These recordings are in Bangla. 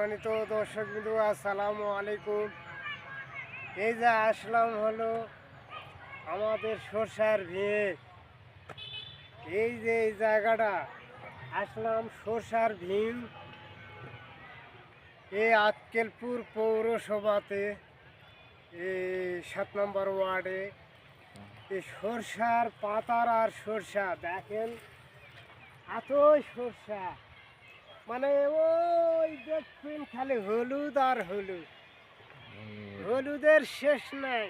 সম্মানিত দর্শকবৃন্দ, আসসালামু আলাইকুম। এই যে আসলাম হলো আমাদের সরষার ভিড়ে। এই যে এই জায়গাটা আসলাম সরষার ভীম, এই আক্কেলপুর পৌরসভাতে, এই 7 নম্বর ওয়ার্ডে। এই সরষার পাতার আর সরষা দেখেন, এতই সরষা, মানে ওই দেখবেন খালি হলুদ আর হলুদ, হলুদের শেষ নাই।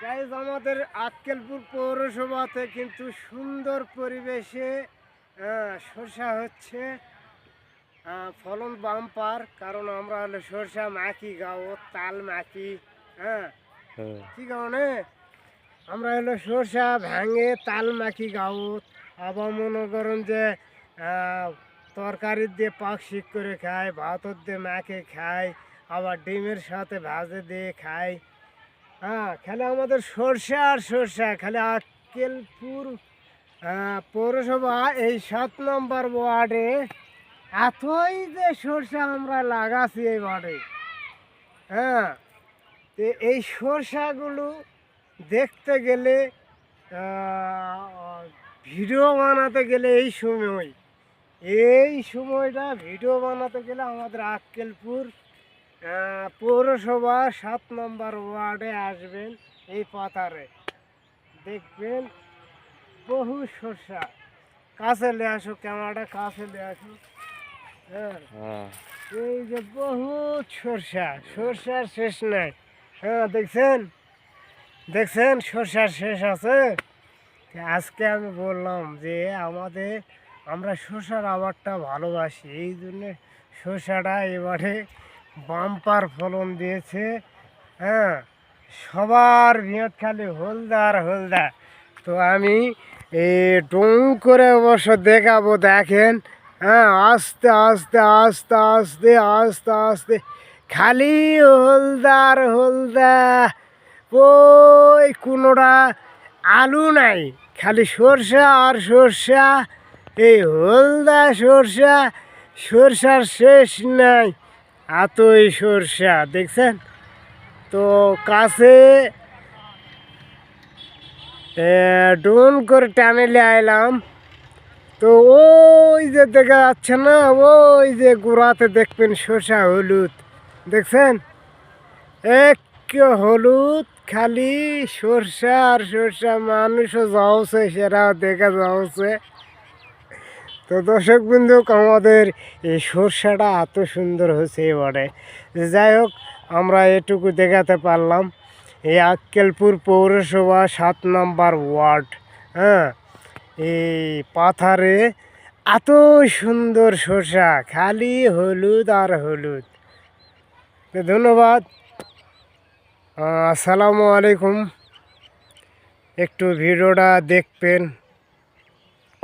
গাইজ, আমাদের আক্কেলপুর পৌরসভাতে কিন্তু সুন্দর পরিবেশে সরষা হচ্ছে, ফলন বাম্পার। কারণ আমরা হলো সরষা মাখি গাও, তাল মাখি। কি কারণে আমরা হলো সরষা ভেঙে তাল মাখি গাও, আবার মনে করেন যে তরকারি দিয়ে পাক শিক করে খায়, ভাতর দিয়ে মাখে খায়, আবার ডিমের সাথে ভাজে দিয়ে খায়। খালি আমাদের সরষা আর সরষা, খালি আক্কেলপুর পৌরসভা এই 7 নম্বর ওয়ার্ডে এতই যে সরষা আমরা লাগাচ্ছি এই ওয়ার্ডে। তো এই সরষাগুলো দেখতে গেলে, ভিডিও বানাতে গেলে এই সময়টা ভিডিও বানাতে গেলে আমাদের আক্কেলপুর পৌরসভা 7 নম্বর ওয়ার্ডে আসবেন। এই পাতারে দেখবেন বহু সরষা। কাছে লে আসো, ক্যামেরাটা কাছে লে আসো। এই যে বহুত সরষার শেষ নাই। দেখছেন সরষার শেষ আছে। আজকে আমি বললাম যে আমরা সরষার আবারটা ভালোবাসি, এই জন্যে সরষাটা এবারে বাম্পার ফলন দিয়েছে। সবার ভিড় খালি হলদার। তো আমি ডুং করে অবশ্য দেখাবো, দেখেন। আস্তে আস্তে আস্তে আস্তে আস্তে আস্তে খালি হলদার। ওই কোনোটা আলু নাই, খালি সরষা আর সরষা। এই হলদা সরষার শেষ নাই, এতই সরষা দেখছেন। তো কাছে ডুন করে টানেলে আইলাম। তো ওই যে দেখা যাচ্ছে না, ওই যে গোড়াতে দেখবেন সরষা হলুদ, দেখছেন এক হলুদ, খালি সরষা আর সরষা। মানুষও যাওছে, সেরাও দেখা যাওছে। তো দর্শক বিন্দু, আমাদের এই সরষাটা এত সুন্দর হয়েছে এবারে। যাই হোক, আমরা এটুকু দেখাতে পারলাম। এই আক্কেলপুর পৌরসভা 7 নম্বর ওয়ার্ড, এই পাথারে এত সুন্দর সরষা, খালি হলুদ আর হলুদ। তো ধন্যবাদ, আসসালামু আলাইকুম। একটু ভিডিওটা দেখবেন।